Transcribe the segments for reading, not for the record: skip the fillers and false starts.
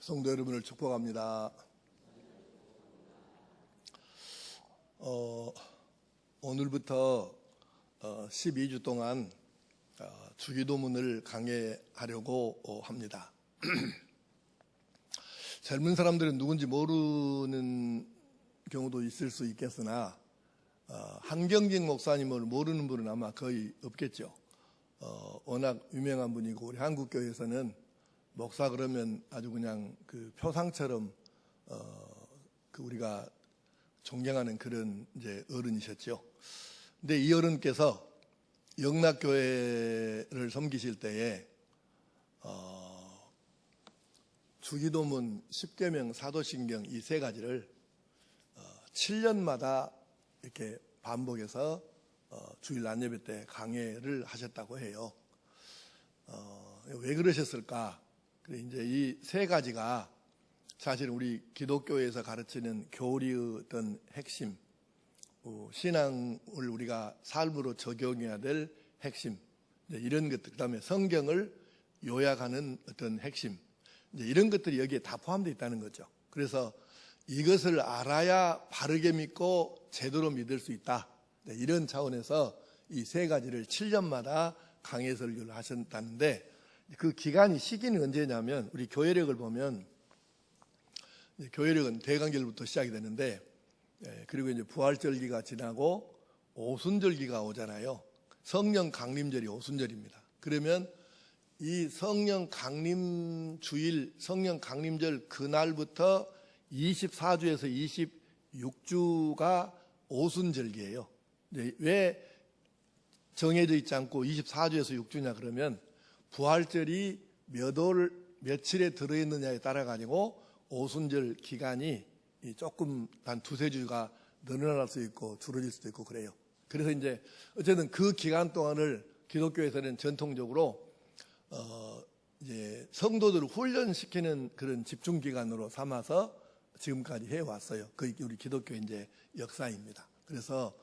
성도 여러분을 축복합니다. 오늘부터 12주 동안 주기도문을 강해하려고 합니다. 젊은 사람들은 누군지 모르는 경우도 있을 수 있겠으나 한경직 목사님을 모르는 분은 아마 거의 없겠죠. 워낙 유명한 분이고 우리 한국교회에서는 목사 그러면 아주 그냥 그 표상처럼 우리가 존경하는 그런 이제 어른이셨죠. 근데 이 어른께서 영락교회를 섬기실 때에 주기도문, 십계명, 사도신경 이 세 가지를 7년마다 이렇게 반복해서 주일 낮예배 때 강해를 하셨다고 해요. 왜 그러셨을까? 이제 이 세 가지가 사실 우리 기독교에서 가르치는 교리의 어떤 핵심, 신앙을 우리가 삶으로 적용해야 될 핵심, 이런 것들, 그 다음에 성경을 요약하는 어떤 핵심, 이런 것들이 여기에 다 포함되어 있다는 거죠. 그래서 이것을 알아야 바르게 믿고 제대로 믿을 수 있다. 이런 차원에서 이 세 가지를 7년마다 강해 설교를 하셨다는데, 그 기간이 시기는 언제냐면 우리 교회력을 보면 교회력은 대강절부터 시작이 되는데, 그리고 이제 부활절기가 지나고 오순절기가 오잖아요. 성령 강림절이 오순절입니다. 그러면 이 성령 강림 주일, 성령 강림절 그날부터 24주에서 26주가 오순절기예요. 왜 정해져 있지 않고 24주에서 6주냐 그러면 부활절이 며칠에 들어있느냐에 따라 가지고 오순절 기간이 조금 한 두세 주가 늘어날 수 있고 줄어들 수도 있고 그래요. 그래서 이제 어쨌든 그 기간 동안을 기독교에서는 전통적으로 이제 성도들을 훈련시키는 그런 집중 기간으로 삼아서 지금까지 해왔어요. 그 우리 기독교 이제 역사입니다. 그래서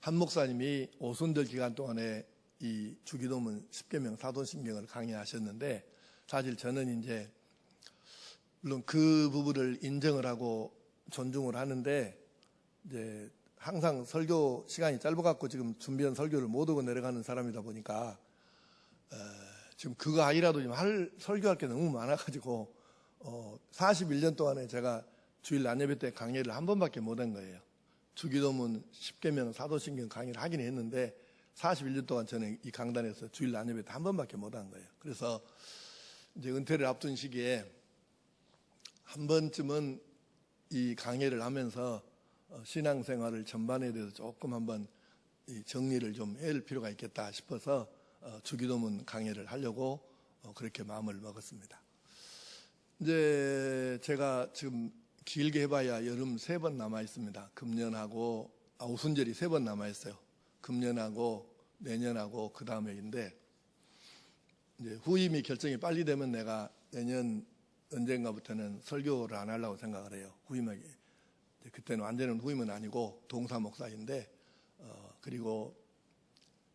한 목사님이 오순절 기간 동안에 이 주기도문, 십계명, 사도신경을 강의하셨는데, 사실 저는 이제 물론 그 부분을 인정을 하고 존중을 하는데, 이제 항상 설교 시간이 짧아갖고 지금 준비한 설교를 못 하고 내려가는 사람이다 보니까 지금 그거 아니라도 지금 설교할 게 너무 많아가지고 41년 동안에 제가 주일 낮예배 때 강의를 한 번밖에 못 한 거예요. 주기도문, 십계명, 사도신경 강의를 하긴 했는데 41년 동안 저는 이 강단에서 주일 낮예배 때 한 번밖에 못 한 거예요. 그래서 이제 은퇴를 앞둔 시기에 한 번쯤은 이 강의를 하면서 신앙생활을 전반에 대해서 조금 한번 정리를 좀 해야 필요가 있겠다 싶어서 주기도문 강의를 하려고 그렇게 마음을 먹었습니다. 이제 제가 지금 길게 해봐야 여름 3번 남아 있습니다. 금년하고 오순절이 3번 남아 있어요. 금년하고 내년하고 그 다음에인데, 이제 후임이 결정이 빨리 되면 내가 내년 언젠가부터는 설교를 안 하려고 생각을 해요. 후임에게. 그때는 완전한 후임은 아니고 동사 목사인데, 그리고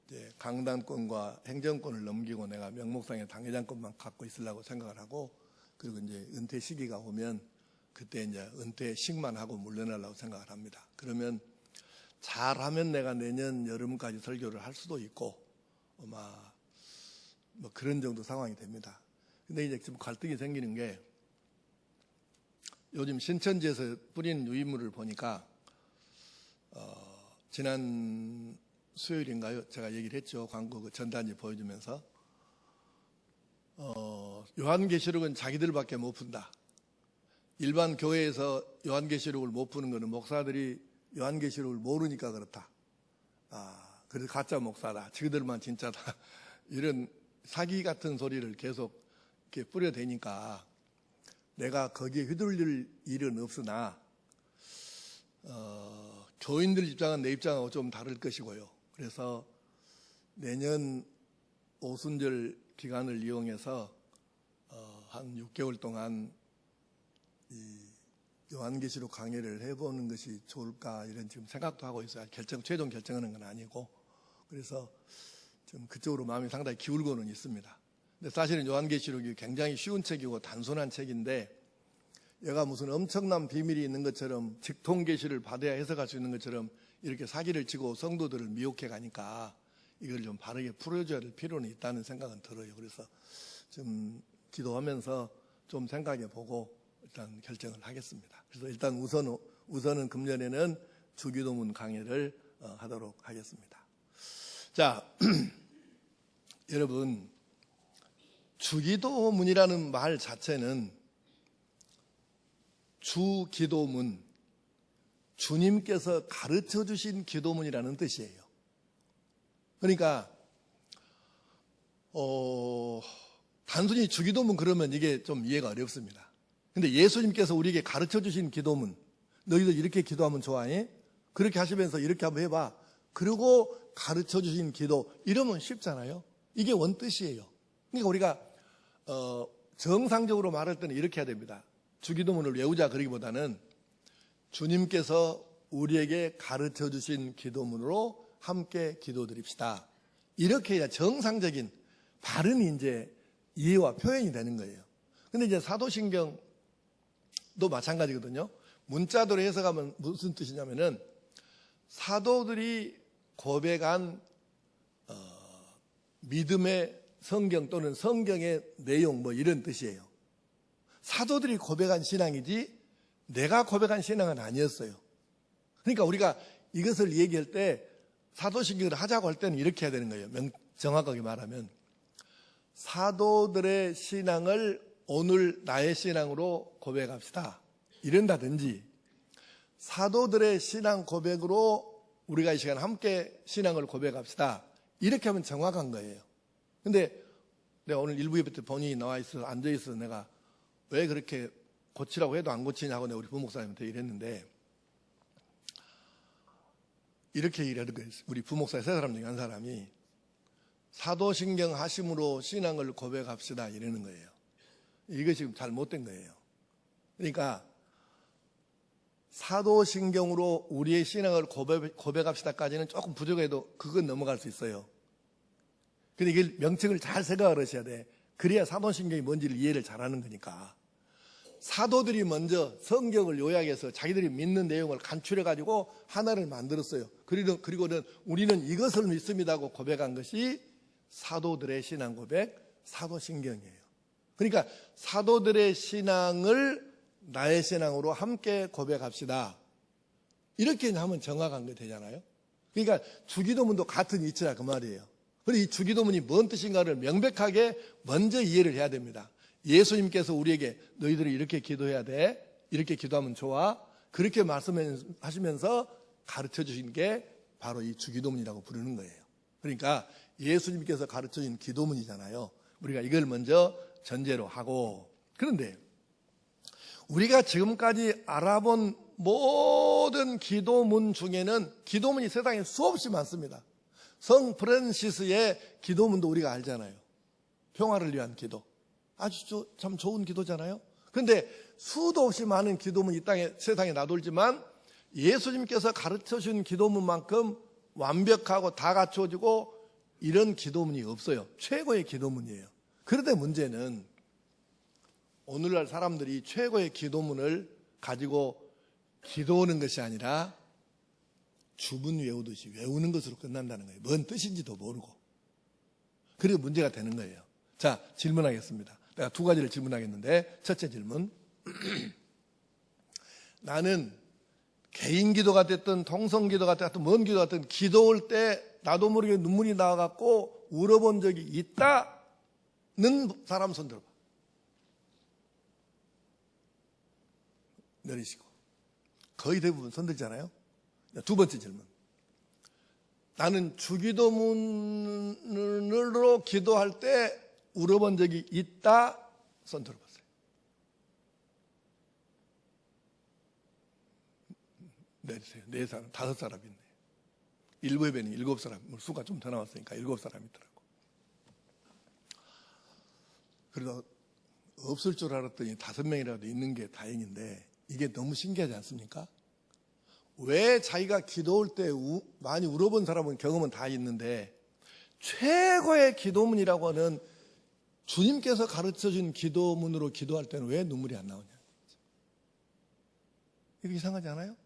이제 강단권과 행정권을 넘기고 내가 명목상의 당회장권만 갖고 있으려고 생각을 하고, 그리고 이제 은퇴 시기가 오면 그때 이제 은퇴식만 하고 물러나려고 생각을 합니다. 그러면 잘하면 내가 내년 여름까지 설교를 할 수도 있고, 아마 뭐 그런 정도 상황이 됩니다. 근데 이제 지금 갈등이 생기는 게, 요즘 신천지에서 뿌리는 유인물을 보니까 지난 수요일인가요? 제가 얘기를 했죠. 광고 그 전단지 보여주면서 요한계시록은 자기들밖에 못 푼다. 일반 교회에서 요한계시록을 못 푸는 것은 목사들이 요한계시록을 모르니까 그렇다. 그래서 가짜 목사다. 지그들만 진짜다. 이런 사기 같은 소리를 계속 이렇게 뿌려대니까 내가 거기에 휘둘릴 일은 없으나 교인들 입장은 내 입장하고 좀 다를 것이고요. 그래서 내년 오순절 기간을 이용해서 한 6개월 동안 이 요한계시록 강의를 해보는 것이 좋을까 이런 지금 생각도 하고 있어요. 최종 결정하는 건 아니고. 그래서 좀 그쪽으로 마음이 상당히 기울고는 있습니다. 근데 사실은 요한계시록이 굉장히 쉬운 책이고 단순한 책인데 얘가 무슨 엄청난 비밀이 있는 것처럼 직통계시를 받아야 해석할 수 있는 것처럼 이렇게 사기를 치고 성도들을 미혹해 가니까 이걸 좀 바르게 풀어줘야 될 필요는 있다는 생각은 들어요. 그래서 좀 기도하면서 좀 생각해 보고 일단 결정을 하겠습니다. 그래서 일단 우선은 금년에는 주기도문 강해를 하도록 하겠습니다. 자, 여러분, 주기도문이라는 말 자체는 주기도문, 주님께서 가르쳐 주신 기도문이라는 뜻이에요. 그러니까 단순히 주기도문 그러면 이게 좀 이해가 어렵습니다. 근데 예수님께서 우리에게 가르쳐 주신 기도문, 너희들 이렇게 기도하면 좋아해? 그렇게 하시면서 이렇게 한번 해봐. 그리고 가르쳐 주신 기도, 이러면 쉽잖아요. 이게 원뜻이에요. 그러니까 우리가 정상적으로 말할 때는 이렇게 해야 됩니다. 주기도문을 외우자 그러기보다는 주님께서 우리에게 가르쳐 주신 기도문으로 함께 기도드립시다. 이렇게 해야 정상적인 바른 이제 이해와 표현이 되는 거예요. 근데 이제 사도신경도 마찬가지거든요. 문자대로 해석하면 무슨 뜻이냐면은 사도들이 고백한 믿음의 성경 또는 성경의 내용 뭐 이런 뜻이에요. 사도들이 고백한 신앙이지 내가 고백한 신앙은 아니었어요. 그러니까 우리가 이것을 얘기할 때 사도신경을 하자고 할 때는 이렇게 해야 되는 거예요. 정확하게 말하면 사도들의 신앙을 오늘 나의 신앙으로 고백합시다. 이런다든지 사도들의 신앙 고백으로 우리가 이 시간 함께 신앙을 고백합시다. 이렇게 하면 정확한 거예요. 근데 내가 오늘 일부 예배 때 본인이 나와 있어 앉아 있어 내가 왜 그렇게 고치라고 해도 안 고치냐고 내가 우리 부목사님한테 이랬는데 이렇게 얘기하는 거예요. 우리 부목사 세 사람 중에 한 사람이 사도신경 하심으로 신앙을 고백합시다 이러는 거예요. 이게 지금 잘못된 거예요. 그러니까 사도신경으로 우리의 신앙을 고백합시다까지는 조금 부족해도 그건 넘어갈 수 있어요. 근데 이게 명칭을 잘 생각을 하셔야 돼. 그래야 사도신경이 뭔지를 이해를 잘하는 거니까. 사도들이 먼저 성경을 요약해서 자기들이 믿는 내용을 간추려가지고 하나를 만들었어요. 그리고는 우리는 이것을 믿습니다고 고백한 것이 사도들의 신앙 고백, 사도신경이에요. 그러니까 사도들의 신앙을 나의 신앙으로 함께 고백합시다. 이렇게 하면 정확한 게 되잖아요. 그러니까 주기도문도 같은 이치라 그 말이에요. 그리고 이 주기도문이 뭔 뜻인가를 명백하게 먼저 이해를 해야 됩니다. 예수님께서 우리에게 너희들이 이렇게 기도해야 돼. 이렇게 기도하면 좋아. 그렇게 말씀하시면서 가르쳐 주신 게 바로 이 주기도문이라고 부르는 거예요. 그러니까 예수님께서 가르쳐 주신 기도문이잖아요. 우리가 이걸 먼저 전제로 하고, 그런데 우리가 지금까지 알아본 모든 기도문 중에는 기도문이 세상에 수없이 많습니다. 성 프란시스의 기도문도 우리가 알잖아요. 평화를 위한 기도. 아주 참 좋은 기도잖아요. 그런데 수도 없이 많은 기도문이 이 땅에 세상에 나돌지만 예수님께서 가르쳐 주신 기도문만큼 완벽하고 다 갖춰지고 이런 기도문이 없어요. 최고의 기도문이에요. 그런데 문제는 오늘날 사람들이 최고의 기도문을 가지고 기도하는 것이 아니라 주문 외우듯이 외우는 것으로 끝난다는 거예요. 뭔 뜻인지도 모르고. 그래서 문제가 되는 거예요. 자, 질문하겠습니다. 내가 두 가지를 질문하겠는데, 첫째 질문. 나는 개인 기도가 됐든 통성 기도가 됐든 뭔 기도가 됐든 기도할 때 나도 모르게 눈물이 나와갖고 울어본 적이 있다는 사람 손 들어봐. 내리시고. 거의 대부분 손 들잖아요. 두 번째 질문. 나는 주기도문으로 기도할 때 울어본 적이 있다? 손 들어보세요. 내리세요. 네 사람, 다섯 사람 있네요. 일부 예배는 7사람, 수가 좀 더 나왔으니까 7사람 있더라고. 그래도 없을 줄 알았더니 5명이라도 있는 게 다행인데 이게 너무 신기하지 않습니까? 왜 자기가 기도할 때 많이 울어본 사람은 경험은 다 있는데 최고의 기도문이라고 하는 주님께서 가르쳐준 기도문으로 기도할 때는 왜 눈물이 안 나오냐? 이거 이상하지 않아요?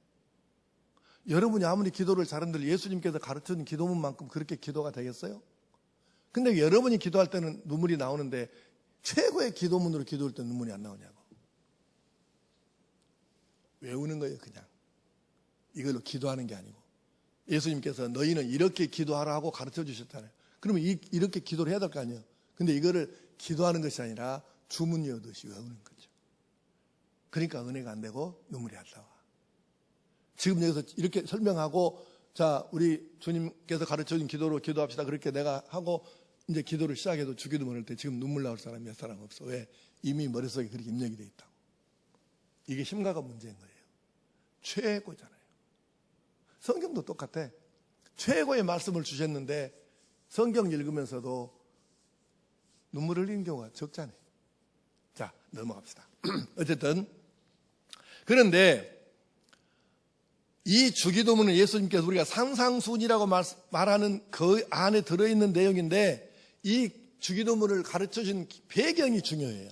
여러분이 아무리 기도를 잘한들 예수님께서 가르쳐준 기도문만큼 그렇게 기도가 되겠어요? 근데 여러분이 기도할 때는 눈물이 나오는데 최고의 기도문으로 기도할 때 눈물이 안 나오냐고. 외우는 거예요, 그냥. 이걸로 기도하는 게 아니고. 예수님께서 너희는 이렇게 기도하라고 가르쳐 주셨잖아요. 그러면 이렇게 기도를 해야 될 거 아니에요. 근데 이거를 기도하는 것이 아니라 주문 외우듯이 외우는 거죠. 그러니까 은혜가 안 되고 눈물이 안 나와. 지금 여기서 이렇게 설명하고, 자, 우리 주님께서 가르쳐 준 기도로 기도합시다. 그렇게 내가 하고 이제 기도를 시작해도 주기도 모를 때 지금 눈물 나올 사람이 몇 사람 없어. 왜? 이미 머릿속에 그렇게 입력이 돼 있다고. 이게 심각한 문제인 거예요. 최고잖아요. 성경도 똑같아. 최고의 말씀을 주셨는데 성경 읽으면서도 눈물 흘리는 경우가 적잖아요. 자, 넘어갑시다. 어쨌든 그런데 이 주기도문은 예수님께서 우리가 산상순이라고 말하는 그 안에 들어있는 내용인데 이 주기도문을 가르쳐준 배경이 중요해요.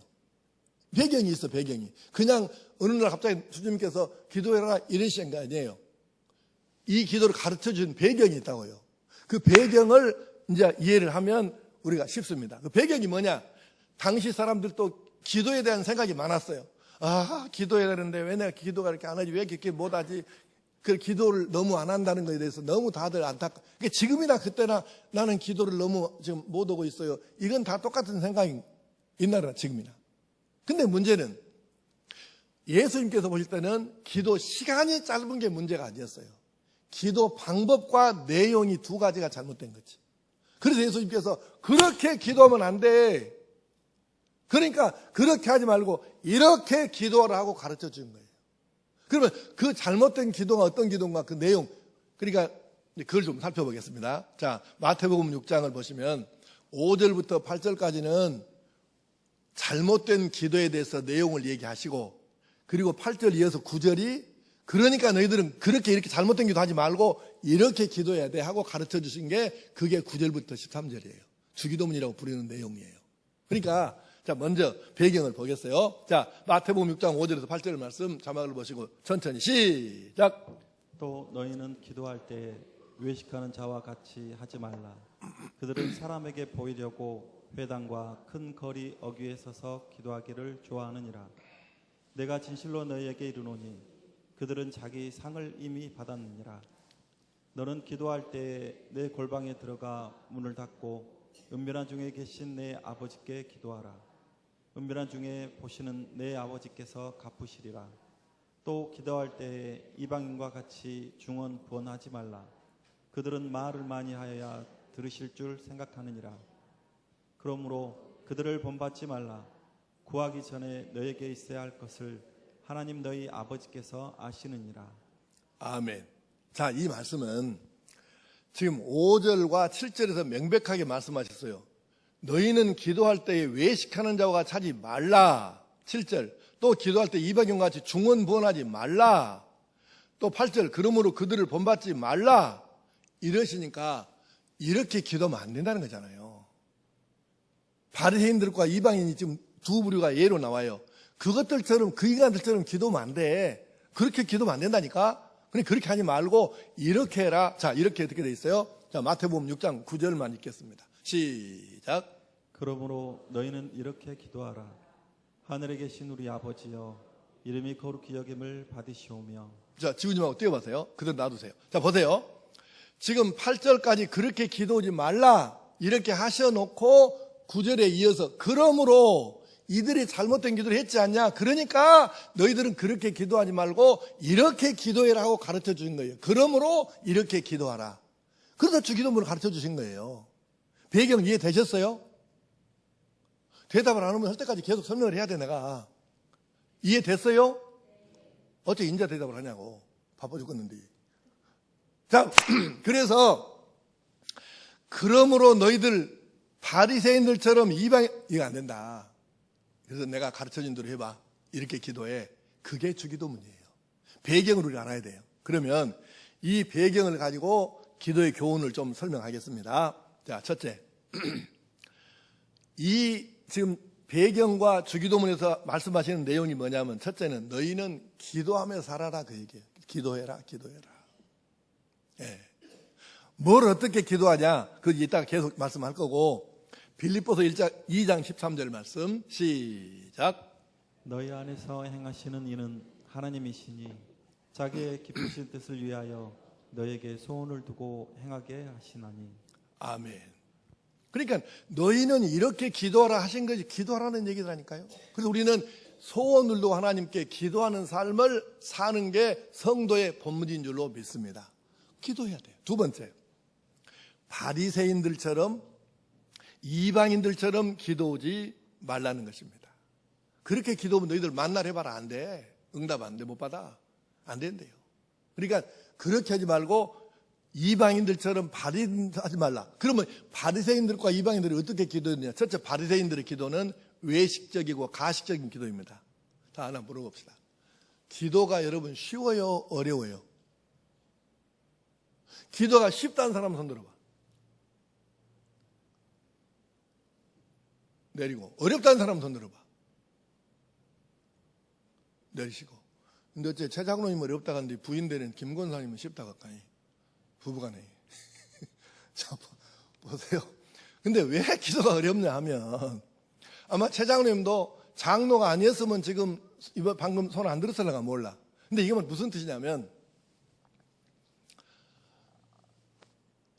배경이 있어, 배경이. 그냥 어느 날 갑자기 주님께서 기도해라 이러신 거 아니에요. 이 기도를 가르쳐준 배경이 있다고요. 그 배경을 이제 이해를 하면 우리가 쉽습니다. 그 배경이 뭐냐? 당시 사람들도 기도에 대한 생각이 많았어요. 아, 기도해야 되는데 왜 내가 기도가 이렇게 안 하지? 왜 이렇게 못하지? 그 기도를 너무 안 한다는 것에 대해서 너무 다들 안타까워. 지금이나 그때나 나는 기도를 너무 지금 못 하고 있어요. 이건 다 똑같은 생각이 옛날이나 지금이나. 근데 문제는 예수님께서 보실 때는 기도 시간이 짧은 게 문제가 아니었어요. 기도 방법과 내용이 두 가지가 잘못된 거지. 그래서 예수님께서 그렇게 기도하면 안 돼. 그러니까 그렇게 하지 말고 이렇게 기도하라 하고 가르쳐 주는 거예요. 그러면 그 잘못된 기도가 어떤 기도인가 그 내용, 그러니까 그걸 좀 살펴보겠습니다. 자, 마태복음 6장을 보시면 5절부터 8절까지는 잘못된 기도에 대해서 내용을 얘기하시고, 그리고 8절 이어서 9절이 그러니까 너희들은 그렇게 이렇게 잘못된 기도 하지 말고 이렇게 기도해야 돼 하고 가르쳐 주신 게 그게 9절부터 13절이에요. 주기도문이라고 부르는 내용이에요. 그러니까 자, 먼저 배경을 보겠어요. 자, 마태복음 6장 5절에서 8절 말씀 자막을 보시고 천천히 시작. 또 너희는 기도할 때 외식하는 자와 같이 하지 말라. 그들은 사람에게 보이려고 회당과 큰 거리 어귀에 서서 기도하기를 좋아하느니라. 내가 진실로 너희에게 이르노니 그들은 자기 상을 이미 받았느니라. 너는 기도할 때 내 골방에 들어가 문을 닫고 은밀한 중에 계신 내 아버지께 기도하라. 은밀한 중에 보시는 내 아버지께서 갚으시리라. 또 기도할 때 이방인과 같이 중언부언하지 말라. 그들은 말을 많이 하여야 들으실 줄 생각하느니라. 그러므로 그들을 본받지 말라. 구하기 전에 너에게 있어야 할 것을 하나님 너희 아버지께서 아시느니라. 아멘. 자, 이 말씀은 지금 5절과 7절에서 명백하게 말씀하셨어요. 너희는 기도할 때에 외식하는 자와 같이 하지 말라. 7절. 또 기도할 때 이방인과 같이 중언부언하지 말라. 또 8절. 그러므로 그들을 본받지 말라. 이러시니까 이렇게 기도하면 안 된다는 거잖아요. 바리새인들과 이방인이 지금 두 부류가 예로 나와요. 그것들처럼 그 인간들처럼 기도하면 안 돼. 그렇게 기도하면 안 된다니까. 그러니까 그렇게 하지 말고 이렇게 해라. 자, 이렇게 어떻게 돼 있어요? 자, 마태복음 6장 9절만 읽겠습니다. 시작. 그러므로 너희는 이렇게 기도하라. 하늘에 계신 우리 아버지여, 이름이 거룩히 여김을 받으시오며. 자, 지우님하고 띄워보세요. 그대로 놔두세요. 자, 보세요. 지금 8절까지 그렇게 기도하지 말라 이렇게 하셔놓고 9절에 이어서 그러므로 이들이 잘못된 기도를 했지 않냐. 그러니까 너희들은 그렇게 기도하지 말고 이렇게 기도해라 하고 가르쳐 주신 거예요. 그러므로 이렇게 기도하라. 그래서 주기도문을 가르쳐 주신 거예요. 배경 이해되셨어요? 대답을 안 하면 할 때까지 계속 설명을 해야 돼. 내가 이해됐어요? 어째 인자 대답을 하냐고. 바빠 죽겠는데. 자, 그래서 그러므로 너희들 바리새인들처럼 이거 안 된다. 그래서 내가 가르쳐준 대로 해봐. 이렇게 기도해. 그게 주기도문이에요. 배경을 우리가 알아야 돼요. 그러면 이 배경을 가지고 기도의 교훈을 좀 설명하겠습니다. 자, 첫째. 이 지금 배경과 주기도문에서 말씀하시는 내용이 뭐냐면 첫째는 너희는 기도하며 살아라 그 얘기예요. 기도해라. 예. 뭘 어떻게 기도하냐? 그 이따가 계속 말씀할 거고 빌립보서 2장 13절 말씀 시작. 너희 안에서 행하시는 이는 하나님이시니 자기의 기쁘신 뜻을 위하여 너에게 소원을 두고 행하게 하시나니. 아멘. 그러니까 너희는 이렇게 기도하라 하신 것이 기도하라는 얘기라니까요. 그래서 우리는 소원을 두고 하나님께 기도하는 삶을 사는 게 성도의 본분인 줄로 믿습니다. 기도해야 돼요. 두 번째, 바리새인들처럼 이방인들처럼 기도하지 말라는 것입니다. 그렇게 기도하면 너희들 만날 해봐라 안 돼. 응답 안 돼. 못 받아. 안 된대요. 그러니까 그렇게 하지 말고 이방인들처럼 바리새인하지 말라. 그러면 바리새인들과 이방인들이 어떻게 기도했느냐? 첫째, 바리새인들의 기도는 외식적이고 가식적인 기도입니다. 다 하나 물어봅시다. 기도가 여러분 쉬워요? 어려워요? 기도가 쉽다는 사람 손 들어봐. 내리고 어렵다는 사람 손 들어봐. 내리시고. 근데 어째 최 장로님 어렵다고 하는데 부인되는 김 권사님은 쉽다고 할까요? 부부간에. 자, 보세요. 근데 왜 기도가 어렵냐 하면 아마 최 장로님도 장로가 아니었으면 지금 이번 방금 손 안 들었을까 몰라. 근데 이게 무슨 뜻이냐면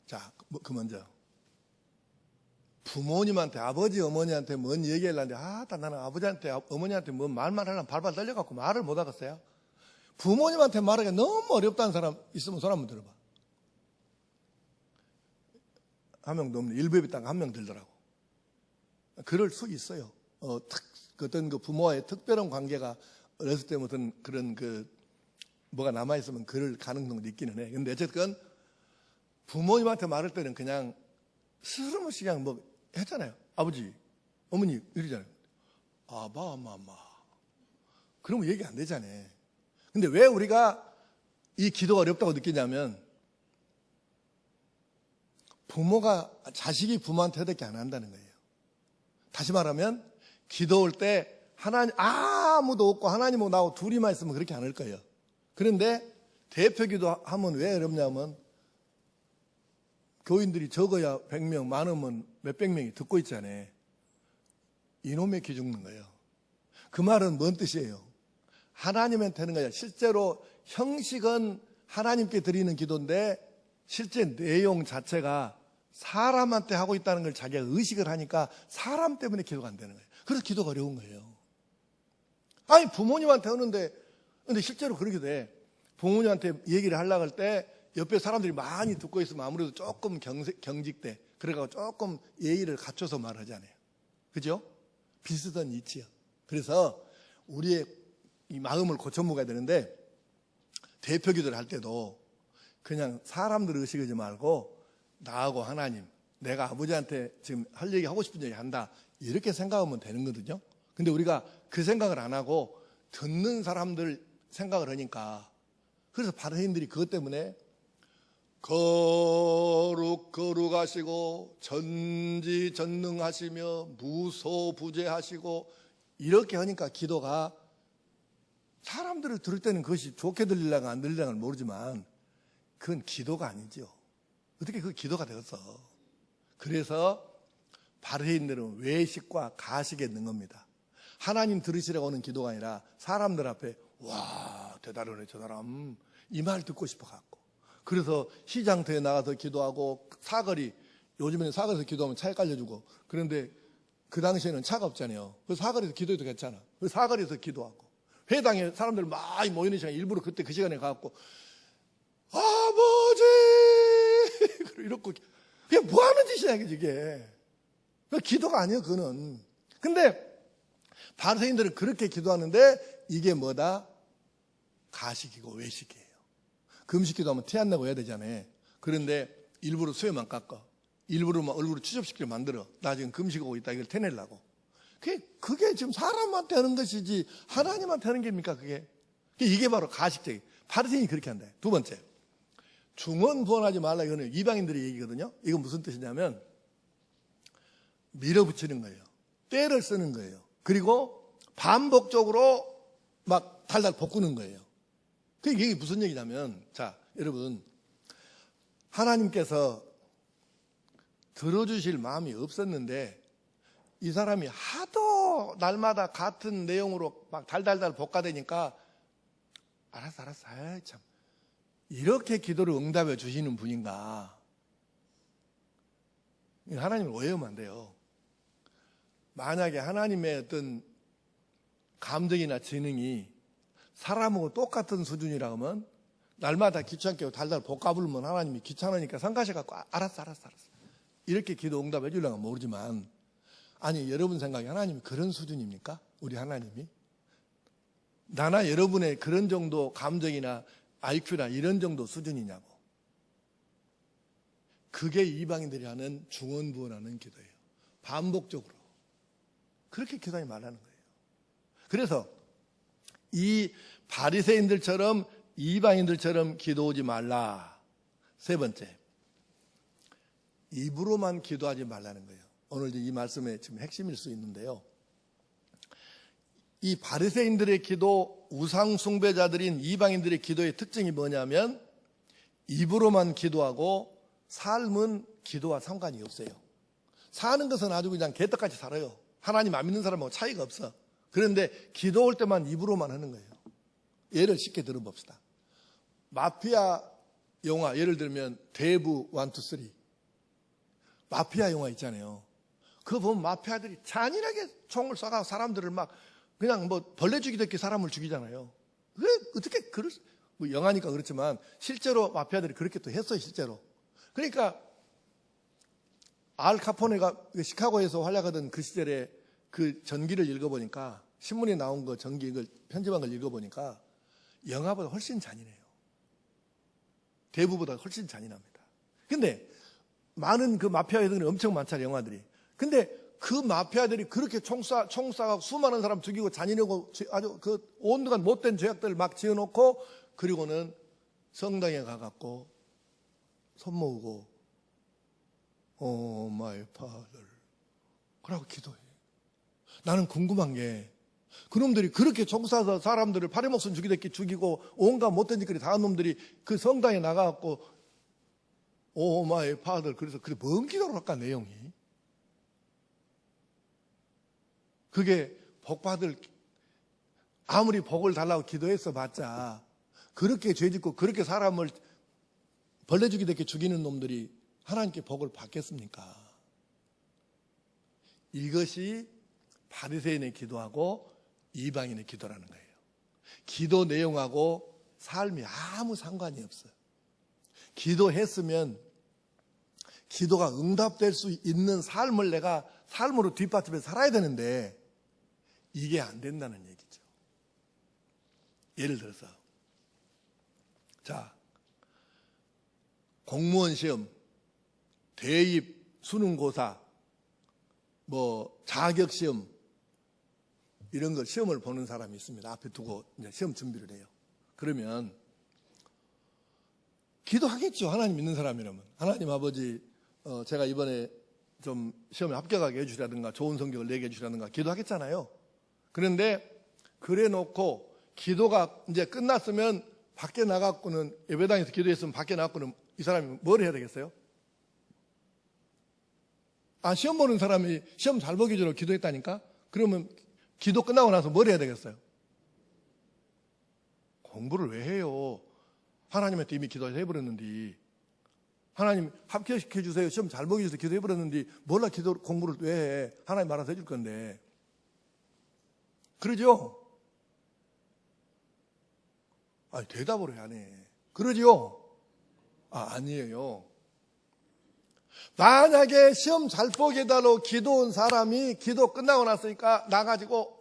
자, 그 먼저 부모님한테 아버지 어머니한테 뭔 얘기를 하는데 나는 아버지한테 어머니한테 뭔 말만 하려면 발발 떨려갖고 말을 못 하겠어요. 부모님한테 말하기가 너무 어렵다는 사람 있으면 손 한번 들어봐. 한 명도 없네. 일부에 있다가 한 명 들더라고. 그럴 수 있어요. 어떤 그 부모와의 특별한 관계가 어렸을 때부터 그런 뭐가 남아있으면 그럴 가능성도 있기는 해. 근데 어쨌든 부모님한테 말할 때는 그냥 스스럼없이 그냥 뭐 했잖아요. 아버지, 어머니 이러잖아요. 아마. 그러면 얘기 안 되잖아요. 근데 왜 우리가 이 기도가 어렵다고 느끼냐면 자식이 부모한테 해답게 안 한다는 거예요. 다시 말하면 기도할 때 하나님 아무도 없고 하나님하고 나하고 둘이만 있으면 그렇게 안 할 거예요. 그런데 대표 기도하면 왜 어렵냐면 교인들이 적어야 100명, 많으면 몇백 명이 듣고 있잖아요. 이놈의 기 죽는 거예요. 그 말은 뭔 뜻이에요? 하나님한테 하는 거야. 실제로 형식은 하나님께 드리는 기도인데 실제 내용 자체가 사람한테 하고 있다는 걸 자기가 의식을 하니까 사람 때문에 기도가 안 되는 거예요. 그래서 기도가 어려운 거예요. 아니 부모님한테 하는데 근데 실제로 그렇게 돼. 부모님한테 얘기를 하려고 할 때 옆에 사람들이 많이 듣고 있으면 아무래도 조금 경직돼. 그래가지고 조금 예의를 갖춰서 말하잖아요. 그죠? 비슷한 이치요. 그래서 우리의 이 마음을 고쳐먹어야 되는데 대표 기도를 할 때도 그냥 사람들 의식하지 말고 나하고 하나님, 내가 아버지한테 지금 할 얘기 하고 싶은 얘기 한다. 이렇게 생각하면 되는 거거든요. 근데 우리가 그 생각을 안 하고 듣는 사람들 생각을 하니까 그래서 바리새인들이 그것 때문에 거룩하시고 전지전능하시며 무소부재하시고 이렇게 하니까 기도가 사람들을 들을 때는 그것이 좋게 들리려고 안 들리려고 모르지만 그건 기도가 아니죠. 어떻게 그 기도가 되었어. 그래서 바리새인들은 외식과 가식에 있는 겁니다. 하나님 들으시라고 하는 기도가 아니라 사람들 앞에 와 대단하네 저 사람 이 말 듣고 싶어 갖고 그래서 시장터에 나가서 기도하고 사거리 요즘에는 사거리에서 기도하면 차에 깔려주고 그런데 그 당시에는 차가 없잖아요. 그래서 사거리에서 기도해도 괜찮아. 그래서 사거리에서 기도하고 회당에 사람들 많이 모이는 시간에 일부러 그때 그 시간에 가갖고 아버지 이렇게 그게 뭐 하는 짓이냐 이게. 그 기도가 아니에요 그거는. 근데 바리새인들은 그렇게 기도하는데 이게 뭐다? 가식이고 외식이에요. 금식 기도하면 티 안 나고 해야 되잖아요. 그런데 일부러 수염만 깎아. 일부러 막 얼굴을 추접시키게 만들어. 나 지금 금식하고 있다 이걸 티내려고. 그게 지금 사람한테 하는 것이지 하나님한테 하는 게입니까 그게? 이게 바로 가식적이. 바리새인이 그렇게 한다. 두 번째. 중언부언하지 말라 이거는 이방인들의 얘기거든요. 이건 무슨 뜻이냐면 밀어붙이는 거예요. 때를 쓰는 거예요. 그리고 반복적으로 막 달달 볶는 거예요. 이게 무슨 얘기냐면, 자, 여러분, 하나님께서 들어주실 마음이 없었는데 이 사람이 하도 날마다 같은 내용으로 막 달달달 볶아대니까 알았어, 아이, 참, 이렇게 기도를 응답해 주시는 분인가. 하나님을 오해하면 안 돼요. 만약에 하나님의 어떤 감정이나 지능이 사람하고 똑같은 수준이라 하면 날마다 귀찮게 달달 볶아불면 하나님이 귀찮으니까 성가셔갖고 알았어 이렇게 기도 응답해 주려면 모르지만, 아니, 여러분 생각에 하나님이 그런 수준입니까? 우리 하나님이? 나나 여러분의 그런 정도 감정이나 IQ나 이런 정도 수준이냐고. 그게 이방인들이 하는 중언부언하는 기도예요. 반복적으로 그렇게 기도하지 말라는 거예요. 그래서 이 바리새인들처럼 이방인들처럼 기도하지 말라. 세 번째, 입으로만 기도하지 말라는 거예요. 오늘 이 말씀의 지금 핵심일 수 있는데요. 이 바리새인들의 기도, 우상 숭배자들인 이방인들의 기도의 특징이 뭐냐면 입으로만 기도하고 삶은 기도와 상관이 없어요. 사는 것은 아주 그냥 개떡같이 살아요. 하나님 안 믿는 사람하고 차이가 없어. 그런데 기도할 때만 입으로만 하는 거예요. 예를 쉽게 들어봅시다. 마피아 영화, 예를 들면 대부 1, 2, 3 마피아 영화 있잖아요. 그거 보면 마피아들이 잔인하게 총을 쏴가 사람들을 막 그냥 뭐 벌레 죽이듯이 사람을 죽이잖아요. 왜 어떻게 뭐 영화니까 그렇지만 실제로 마피아들이 그렇게 또 했어요, 실제로. 그러니까 알 카포네가 시카고에서 활약하던 그 시절에 그 전기를 읽어보니까, 신문에 나온 거 전기 이걸 편집한 걸 읽어보니까 영화보다 훨씬 잔인해요. 대부보다 훨씬 잔인합니다. 근데 많은 그 마피아들이 엄청 많잖아요, 영화들이. 근데 그 마피아들이 그렇게 총 쏴가 수많은 사람 죽이고 잔인하고 아주 그 온갖 못된 죄악들을 막 지어놓고, 그리고는 성당에 가갖고 손 모으고 마이 파더 그러고 기도해. 나는 궁금한 게, 그놈들이 그렇게 총 쏴서 사람들을 파리목숨 죽이듯이 죽이고 온갖 못된 짓거리 다 한 놈들이 그 성당에 나가갖고 마이 파더, 그래서 그게 뭔 기도를 할까, 내용이. 그게 복받을, 아무리 복을 달라고 기도했어 봤자 그렇게 죄짓고 그렇게 사람을 벌레 죽이듯이 죽이는 놈들이 하나님께 복을 받겠습니까? 이것이 바리새인의 기도하고 이방인의 기도라는 거예요. 기도 내용하고 삶이 아무 상관이 없어요. 기도했으면 기도가 응답될 수 있는 삶을 내가 삶으로 뒷받침해 살아야 되는데 이게 안 된다는 얘기죠. 예를 들어서, 자, 공무원 시험, 대입, 수능고사, 뭐 자격 시험, 이런 걸 시험을 보는 사람이 있습니다. 앞에 두고 이제 시험 준비를 해요. 그러면 기도하겠죠, 하나님 믿는 사람이라면. 하나님 아버지, 제가 이번에 좀 시험에 합격하게 해주시라든가 좋은 성적을 내게 해주시라든가 기도하겠잖아요. 그런데 그래 놓고 기도가 이제 끝났으면 밖에 나갔고는, 예배당에서 기도했으면 밖에 나갔고는 이 사람이 뭘 해야 되겠어요? 시험 보는 사람이 시험 잘 보기 전에 기도했다니까? 그러면 기도 끝나고 나서 뭘 해야 되겠어요? 공부를 왜 해요? 하나님한테 이미 기도해버렸는데, 하나님 합격시켜 주세요, 시험 잘 보기 위해서 기도해버렸는데 몰라 공부를 왜 해? 하나님 알아서 해줄 건데. 그러죠? 대답을 왜 안 해? 그러죠? 아니에요. 만약에 시험 잘 보게 해달라고 기도한 사람이 기도 끝나고 났으니까 나가지고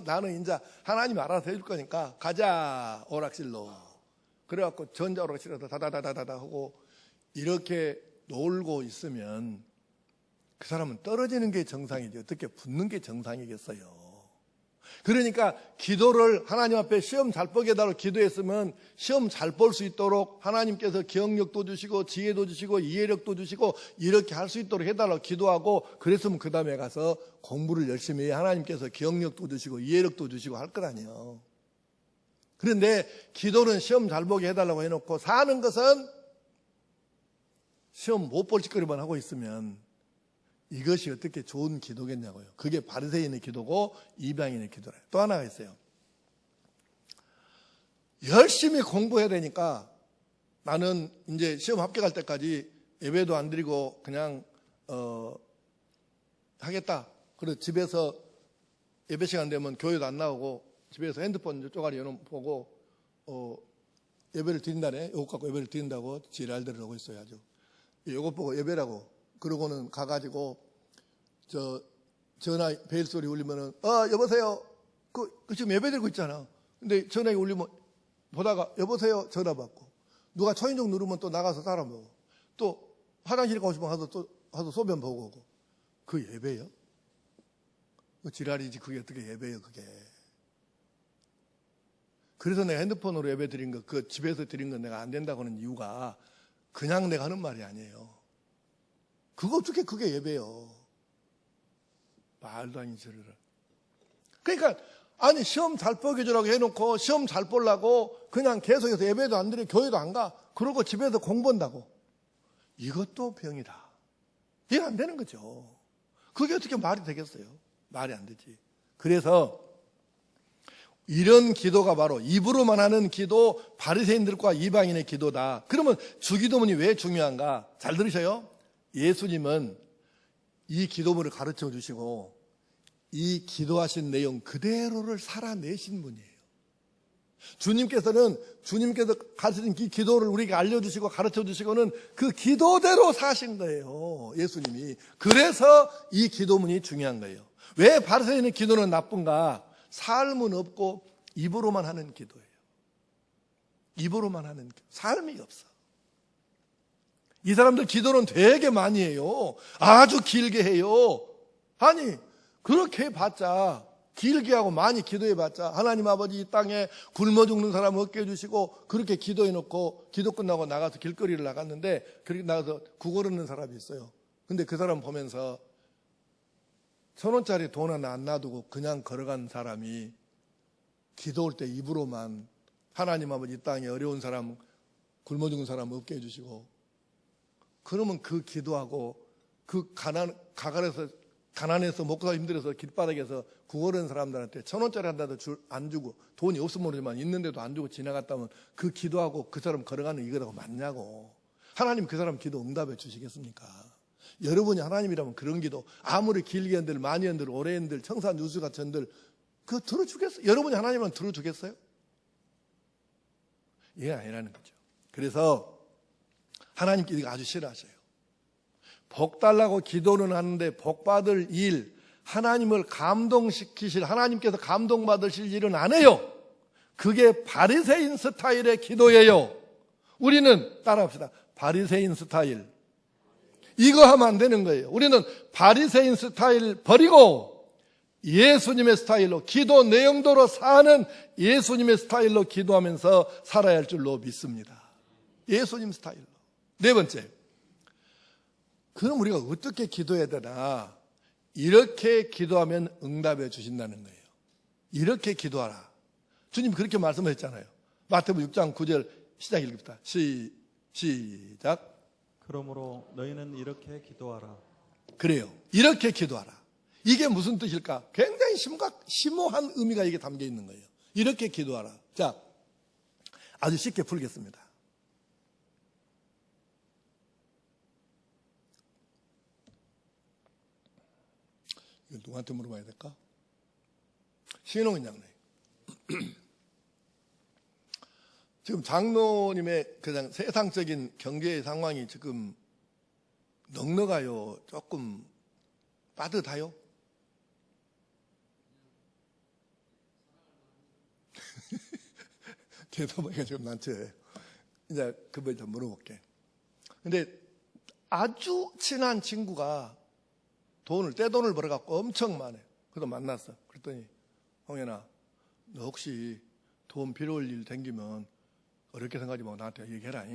나는 이제 하나님이 알아서 해줄 거니까 가자, 오락실로. 그래갖고 전자오락실에서 다다다다다 하고 이렇게 놀고 있으면 그 사람은 떨어지는 게 정상이지 어떻게 붙는 게 정상이겠어요? 그러니까 기도를 하나님 앞에 시험 잘 보게 해달라고 기도했으면 시험 잘 볼 수 있도록 하나님께서 기억력도 주시고 지혜도 주시고 이해력도 주시고 이렇게 할 수 있도록 해달라고 기도하고, 그랬으면 그 다음에 가서 공부를 열심히 해 하나님께서 기억력도 주시고 이해력도 주시고 할 거 아니에요. 그런데 기도는 시험 잘 보게 해달라고 해놓고 사는 것은 시험 못 볼 짓거리만 하고 있으면 이것이 어떻게 좋은 기도겠냐고요. 그게 바리새인의 기도고 이방인의 기도래요. 또 하나가 있어요. 열심히 공부해야 되니까 나는 이제 시험 합격할 때까지 예배도 안 드리고 그냥 하겠다. 그래서 집에서 예배 시간 되면 교회도 안 나오고 집에서 핸드폰 쪼가리 보고 예배를 드린다네. 이것 갖고 예배를 드린다고 지랄들을 하고 있어요. 아주. 이것 보고 예배라고. 그러고는 가가지고 전화 벨 소리 울리면은 여보세요. 그 지금 예배 드리고 있잖아. 근데 전화기 울리면 보다가 여보세요 전화 받고, 누가 초인종 누르면 또 나가서 사람 보고, 또 화장실 가고 싶으면 가서 소변 보고 오고. 그 예배요? 그 지랄이지. 그게 어떻게 예배요 그게. 그래서 내가 핸드폰으로 예배 드린 거, 그 집에서 드린 건 내가 안 된다고 하는 이유가 그냥 내가 하는 말이 아니에요. 그거 어떻게 그게 예배요. 말도 아닌 소리를. 그러니까 아니 시험 잘 보게 주라고 해놓고 시험 잘 보려고 그냥 계속해서 예배도 안 드리고 교회도 안 가. 그러고 집에서 공부한다고. 이것도 병이다. 이해 안 되는 거죠. 그게 어떻게 말이 되겠어요. 말이 안 되지. 그래서 이런 기도가 바로 입으로만 하는 기도, 바리새인들과 이방인의 기도다. 그러면 주기도문이 왜 중요한가? 잘 들으셔요. 예수님은 이 기도문을 가르쳐 주시고 이 기도하신 내용 그대로를 살아내신 분이에요. 주님께서 가르치신 이 기도를 우리에게 알려주시고 가르쳐 주시고는 그 기도대로 사신 거예요. 예수님이. 그래서 이 기도문이 중요한 거예요. 왜 바리새인의 기도는 나쁜가? 삶은 없고 입으로만 하는 기도예요. 입으로만 하는 기도. 삶이 없어. 이 사람들 기도는 되게 많이 해요. 아주 길게 해요. 아니 그렇게 해봤자, 길게 하고 많이 기도해봤자 하나님 아버지 이 땅에 굶어 죽는 사람 얻게 해주시고, 그렇게 기도해놓고 기도 끝나고 나가서 길거리를 나갔는데 그렇게 나가서 구걸 얻는 사람이 있어요. 근데 그 사람 보면서 1,000원짜리 돈 하나 안 놔두고 그냥 걸어간 사람이 기도할 때 입으로만 하나님 아버지 이 땅에 어려운 사람, 굶어 죽는 사람 얻게 해주시고, 그러면 그 기도하고 그 가난해서 먹고 살기 힘들어서 길바닥에서 구걸한 사람들한테 1,000원짜리 한다도 안 주고, 돈이 없으면 모르지만 있는데도 안 주고 지나갔다면 그 기도하고 그 사람 걸어가는 이거라고 맞냐고. 하나님 그 사람 기도 응답해 주시겠습니까? 여러분이 하나님이라면 그런 기도 아무리 길게 한들 많이 한들 오래 한들 청산 유수같이 한들 그거 들어주겠어요? 여러분이 하나님은 들어주겠어요? 이게 아니라는 거죠. 그래서 하나님께 이거 아주 싫어하셔요. 복 달라고 기도는 하는데 복 받을 일, 하나님을 감동시키실, 하나님께서 감동받으실 일은 안 해요. 그게 바리새인 스타일의 기도예요. 우리는 따라합시다. 바리새인 스타일. 이거 하면 안 되는 거예요. 우리는 바리새인 스타일 버리고 예수님의 스타일로, 기도 내용도로 사는 예수님의 스타일로 기도하면서 살아야 할 줄로 믿습니다. 예수님 스타일로. 네 번째, 그럼 우리가 어떻게 기도해야 되나? 이렇게 기도하면 응답해 주신다는 거예요. 이렇게 기도하라. 주님 그렇게 말씀하셨잖아요. 마태복음 6장 9절 시작 읽읍시다. 시작. 그러므로 너희는 이렇게 기도하라. 그래요. 이렇게 기도하라. 이게 무슨 뜻일까? 굉장히 심오한 의미가 이게 담겨 있는 거예요. 이렇게 기도하라. 자, 아주 쉽게 풀겠습니다. 이걸 누구한테 물어봐야 될까? 신홍인 장로님. 지금 장로님의 그냥 세상적인 경제 상황이 지금 넉넉하요? 조금 빠듯하요? 대답하기가 좀 난처해. 이제 그걸 좀 물어볼게. 근데 아주 친한 친구가 떼돈을 벌어갖고 엄청 많아요. 그래서 만났어. 그랬더니 홍현아, 너 혹시 돈 필요할 일 생기면 어렵게 생각하지 말고 나한테 얘기해라.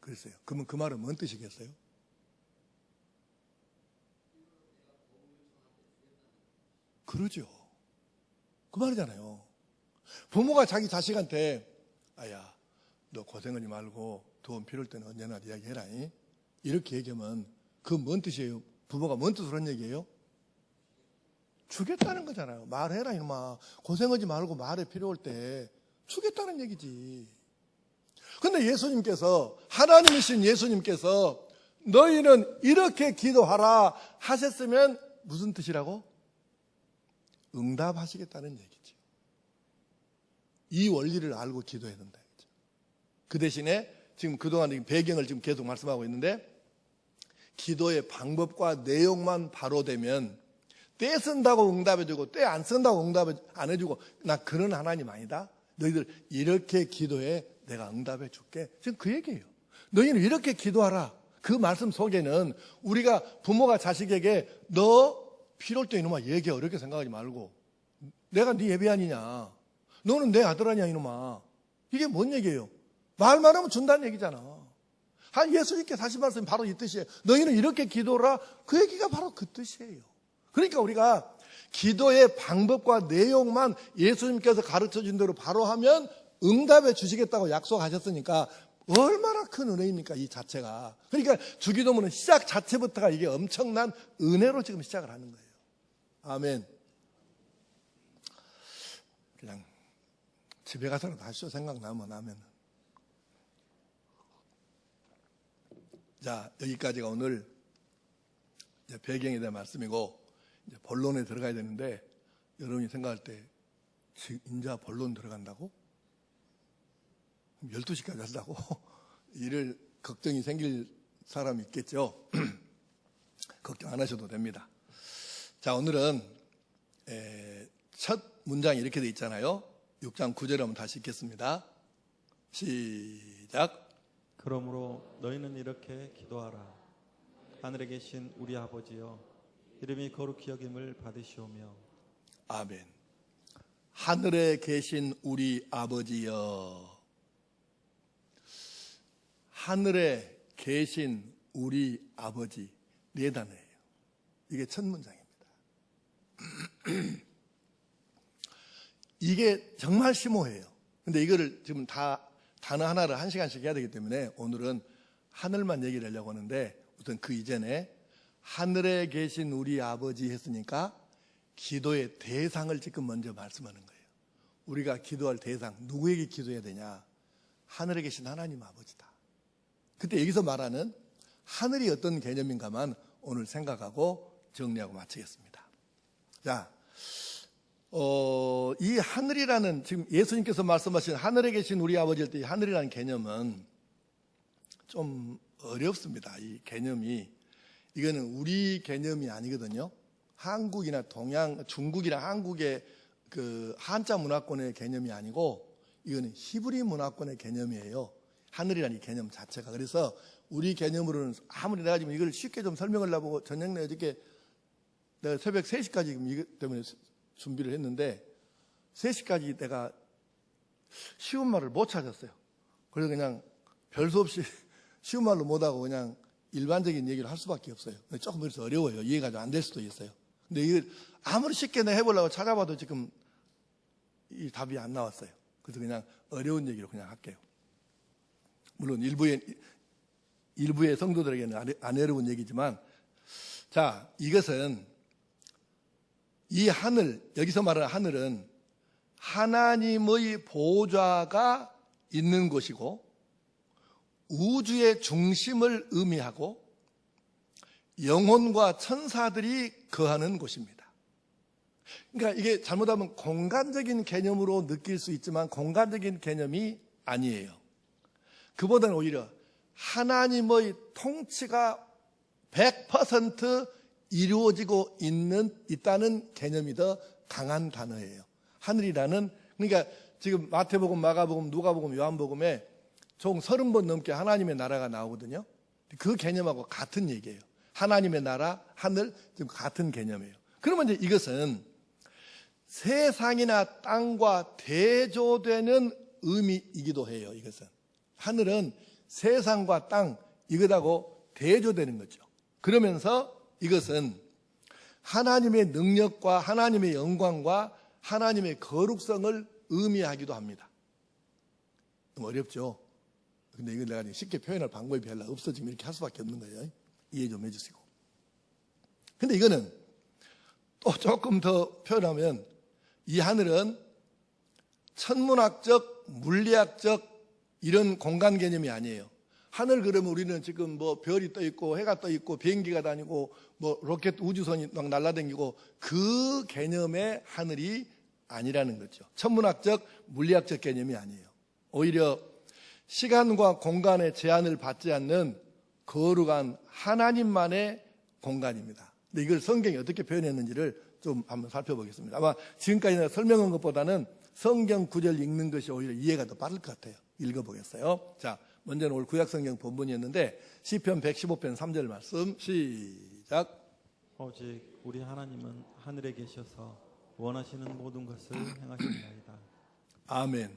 그랬어요. 그러면 그 말은 뭔 뜻이겠어요? 그러죠. 그 말이잖아요. 부모가 자기 자식한테 아야, 너 고생하지 말고 돈 필요할 때는 언제나 이야기해라. 이렇게 얘기하면 그 뭔 뜻이에요? 부모가 뭔 뜻으로 한 얘기예요? 주겠다는 거잖아요. 말해라 이놈아. 고생하지 말고 말해 필요할 때 주겠다는 얘기지. 근데 예수님께서, 하나님이신 예수님께서 너희는 이렇게 기도하라 하셨으면 무슨 뜻이라고? 응답하시겠다는 얘기죠. 이 원리를 알고 기도해야 된다. 그 대신에 지금 그동안 배경을 지금 계속 말씀하고 있는데, 기도의 방법과 내용만 바로 되면 때 쓴다고 응답해주고 때 안 쓴다고 응답 안 해주고 나 그런 하나님 아니다. 너희들 이렇게 기도해 내가 응답해 줄게. 지금 그 얘기예요. 너희는 이렇게 기도하라. 그 말씀 속에는 우리가 부모가 자식에게 너 필요할 때 이놈아 얘기 어렵게 생각하지 말고 내가 네 예비 아니냐. 너는 내 아들 아니야 이놈아. 이게 뭔 얘기예요? 말만 하면 준다는 얘기잖아. 예수님께 다시 말씀이 바로 이 뜻이에요. 너희는 이렇게 기도하라. 그 얘기가 바로 그 뜻이에요. 그러니까 우리가 기도의 방법과 내용만 예수님께서 가르쳐 준 대로 바로 하면 응답해 주시겠다고 약속하셨으니까 얼마나 큰 은혜입니까, 이 자체가. 그러니까 주기도문은 시작 자체부터가 이게 엄청난 은혜로 지금 시작을 하는 거예요. 아멘. 그냥 집에 가서라도 하시죠. 생각나면 하면. 자, 여기까지가 오늘 이제 배경에 대한 말씀이고 이제 본론에 들어가야 되는데, 여러분이 생각할 때 인자 본론 들어간다고? 12시까지 한다고? 이를 걱정이 생길 사람이 있겠죠. 걱정 안 하셔도 됩니다. 자, 오늘은 첫 문장이 이렇게 돼 있잖아요. 6장 9절에 한번 다시 읽겠습니다. 시작. 그러므로 너희는 이렇게 기도하라. 하늘에 계신 우리 아버지여, 이름이 거룩히 여김을 받으시오며. 아멘. 하늘에 계신 우리 아버지여. 하늘에 계신 우리 아버지. 네 단어예요. 이게 첫 문장입니다. 이게 정말 심오해요. 근데 이거를 지금 다 단어 하나를 1시간씩 해야 되기 때문에 오늘은 하늘만 얘기를 하려고 하는데, 우선 그 이전에 하늘에 계신 우리 아버지 했으니까 기도의 대상을 지금 먼저 말씀하는 거예요. 우리가 기도할 대상, 누구에게 기도해야 되냐? 하늘에 계신 하나님 아버지다. 그때 여기서 말하는 하늘이 어떤 개념인가만 오늘 생각하고 정리하고 마치겠습니다. 자, 이 하늘이라는, 지금 예수님께서 말씀하신 하늘에 계신 우리 아버지일 때 이 하늘이라는 개념은 좀 어렵습니다. 이 개념이. 이거는 우리 개념이 아니거든요. 한국이나 동양, 중국이나 한국의 그 한자 문화권의 개념이 아니고, 이거는 히브리 문화권의 개념이에요. 하늘이라는 이 개념 자체가. 그래서 우리 개념으로는 아무리 내가 지금 이걸 쉽게 좀 설명하려고 저녁 내 어저께 내가 새벽 3시까지 지금 이것 때문에 준비를 했는데 3시까지 내가 쉬운 말을 못 찾았어요. 그래서 그냥 별수 없이 쉬운 말로 못하고 그냥 일반적인 얘기를 할 수밖에 없어요. 조금 그래서 어려워요. 이해가 좀 안 될 수도 있어요. 근데 이걸 아무리 쉽게 내가 해보려고 찾아봐도 지금 이 답이 안 나왔어요. 그래서 그냥 어려운 얘기로 그냥 할게요. 물론 일부의 성도들에게는 안 어려운 얘기지만, 자, 이것은 이 하늘, 여기서 말하는 하늘은 하나님의 보좌가 있는 곳이고 우주의 중심을 의미하고 영혼과 천사들이 거하는 곳입니다. 그러니까 이게 잘못하면 공간적인 개념으로 느낄 수 있지만 공간적인 개념이 아니에요. 그보다는 오히려 하나님의 통치가 100% 이루어지고 있다는 개념이 더 강한 단어예요. 하늘이라는, 그러니까 지금 마태복음, 마가복음, 누가복음, 요한복음에 총 30번 넘게 하나님의 나라가 나오거든요. 그 개념하고 같은 얘기예요. 하나님의 나라, 하늘, 지금 같은 개념이에요. 그러면 이제 이것은 세상이나 땅과 대조되는 의미이기도 해요. 이것은 하늘은 세상과 땅 이것하고 대조되는 거죠. 그러면서 이것은 하나님의 능력과 하나님의 영광과 하나님의 거룩성을 의미하기도 합니다. 좀 어렵죠? 근데 이걸 내가 쉽게 표현할 방법이 별로 없어지면 이렇게 할 수밖에 없는 거예요. 이해 좀 해주시고. 근데 이거는 또 조금 더 표현하면 이 하늘은 천문학적, 물리학적 이런 공간 개념이 아니에요. 하늘 그러면 우리는 지금 뭐 별이 떠 있고 해가 떠 있고 비행기가 다니고 뭐 로켓 우주선이 막 날아다니고 그 개념의 하늘이 아니라는 거죠. 천문학적, 물리학적 개념이 아니에요. 오히려 시간과 공간의 제한을 받지 않는 거룩한 하나님만의 공간입니다. 근데 이걸 성경이 어떻게 표현했는지를 좀 한번 살펴보겠습니다. 아마 지금까지 설명한 것보다는 성경 구절 읽는 것이 오히려 이해가 더 빠를 것 같아요. 읽어보겠어요. 자, 먼저는 오늘 구약성경 본문이었는데 시편 115편 3절 말씀 시작. 오직 우리 하나님은 하늘에 계셔서 원하시는 모든 것을 행하신다이다. 아멘.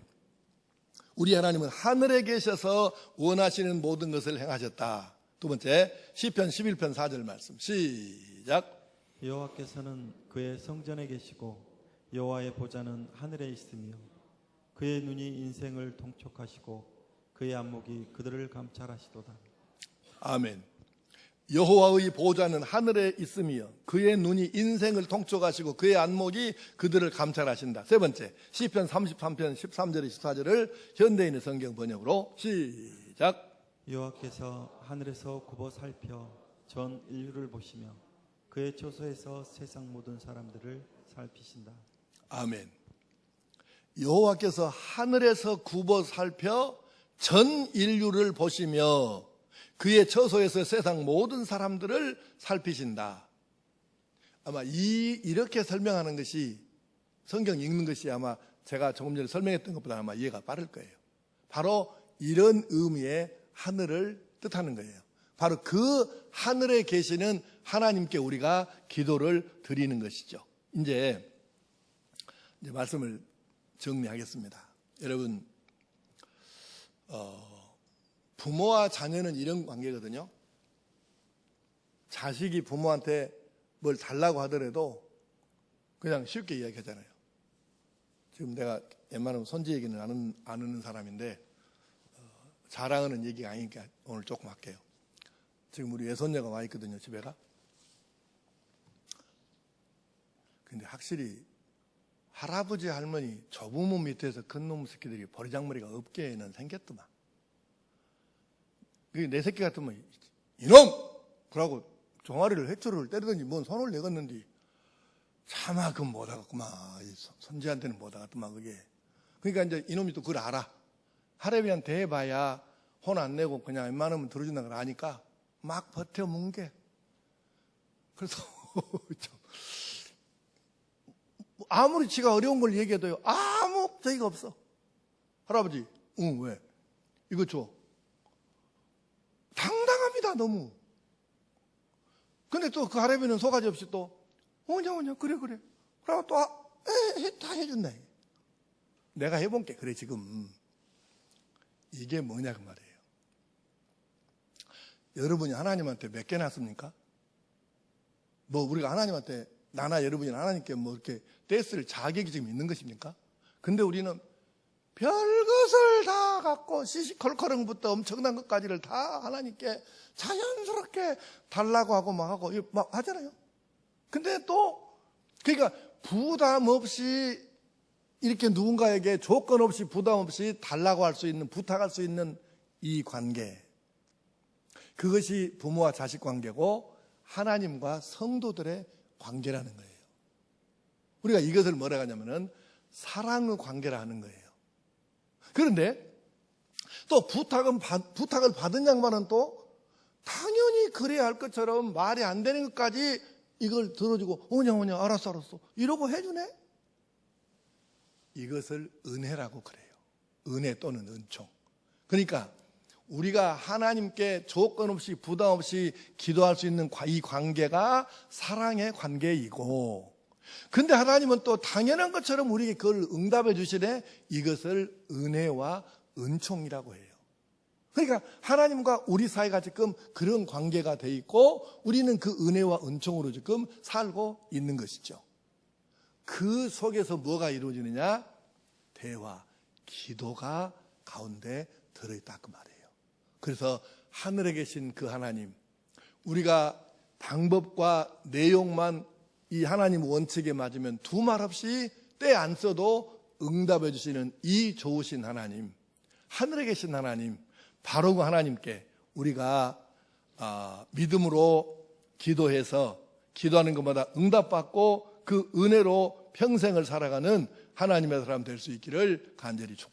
우리 하나님은 하늘에 계셔서 원하시는 모든 것을 행하셨다. 두 번째 시편 11편 4절 말씀 시작. 여호와께서는 그의 성전에 계시고 여호와의 보좌는 하늘에 있으며 그의 눈이 인생을 통촉하시고 그의 안목이 그들을 감찰하시도다. 아멘. 여호와의 보좌는 하늘에 있으며 그의 눈이 인생을 통촉하시고 그의 안목이 그들을 감찰하신다. 세 번째 시편 33편 13절 14절을 현대인의 성경 번역으로 시작. 여호와께서 하늘에서 굽어 살펴 전 인류를 보시며 그의 처소에서 세상 모든 사람들을 살피신다. 아멘. 여호와께서 하늘에서 굽어 살펴 전 인류를 보시며 그의 처소에서 세상 모든 사람들을 살피신다. 아마 이렇게 설명하는 것이 성경 읽는 것이 아마 제가 조금 전에 설명했던 것보다 아마 이해가 빠를 거예요. 바로 이런 의미의 하늘을 뜻하는 거예요. 바로 그 하늘에 계시는 하나님께 우리가 기도를 드리는 것이죠. 이제 말씀을 정리하겠습니다. 여러분, 부모와 자녀는 이런 관계거든요. 자식이 부모한테 뭘 달라고 하더라도 그냥 쉽게 이야기하잖아요. 지금 내가 웬만하면 손지 얘기는 안 하는 사람인데 자랑하는 얘기가 아니니까 오늘 조금 할게요. 지금 우리 외손녀가 와 있거든요, 집에가. 근데 확실히 할아버지 할머니 조부모 밑에서 큰 놈 새끼들이 버리장머리가 없게는 생겼더만. 내 새끼 같으면 이놈! 그러고 종아리를 해초를 때리더니 뭔 손을 내갔는데 차마 그건 못하겠구만. 손지한테는 못하겠구만 그게. 그러니까 이제 이놈이 또 그걸 알아. 할애비한테 해봐야 혼 안 내고 그냥 웬만하면 들어준다는 걸 아니까 막 버텨문 게. 그래서 아무리 지가 어려운 걸 얘기해도요 아무 저기가 없어. 할아버지, 응, 왜? 이거 줘. 당당합니다, 너무. 근데 또 그 할아버지는 소가지 없이 또 오냐 그래. 그러고 또 다 해준다. 내가 해본 게 그래 지금. 이게 뭐냐 그 말이에요. 여러분이 하나님한테 몇 개 났습니까? 뭐 우리가 하나님한테 나나 여러분이 하나님께 뭐 이렇게 떼쓸 자격이 지금 있는 것입니까? 근데 우리는 별것을 다 갖고 시시콜콜형부터 엄청난 것까지를 다 하나님께 자연스럽게 달라고 하고 막 하고 막 하잖아요. 근데 또 그러니까 부담 없이 이렇게 누군가에게 조건 없이 부담 없이 달라고 할 수 있는, 부탁할 수 있는 이 관계, 그것이 부모와 자식 관계고 하나님과 성도들의 관계라는 거예요. 우리가 이것을 뭐라고 하냐면은 사랑의 관계라 하는 거예요. 그런데 또 부탁을 받은 양반은 또 당연히 그래야 할 것처럼 말이 안 되는 것까지 이걸 들어주고 오냐 알았어 이러고 해주네. 이것을 은혜라고 그래요. 은혜 또는 은총. 그러니까 우리가 하나님께 조건 없이 부담 없이 기도할 수 있는 이 관계가 사랑의 관계이고, 근데 하나님은 또 당연한 것처럼 우리에게 그걸 응답해 주시네. 이것을 은혜와 은총이라고 해요. 그러니까 하나님과 우리 사이가 지금 그런 관계가 돼 있고 우리는 그 은혜와 은총으로 지금 살고 있는 것이죠. 그 속에서 뭐가 이루어지느냐? 대화, 기도가 가운데 들어있다 그 말이에요. 그래서 하늘에 계신 그 하나님, 우리가 방법과 내용만 이 하나님 원칙에 맞으면 두말 없이 때 안 써도 응답해 주시는 이 좋으신 하나님, 하늘에 계신 하나님, 바로 그 하나님께 우리가 믿음으로 기도해서 기도하는 것마다 응답받고 그 은혜로 평생을 살아가는 하나님의 사람 될 수 있기를 간절히 축복합니다.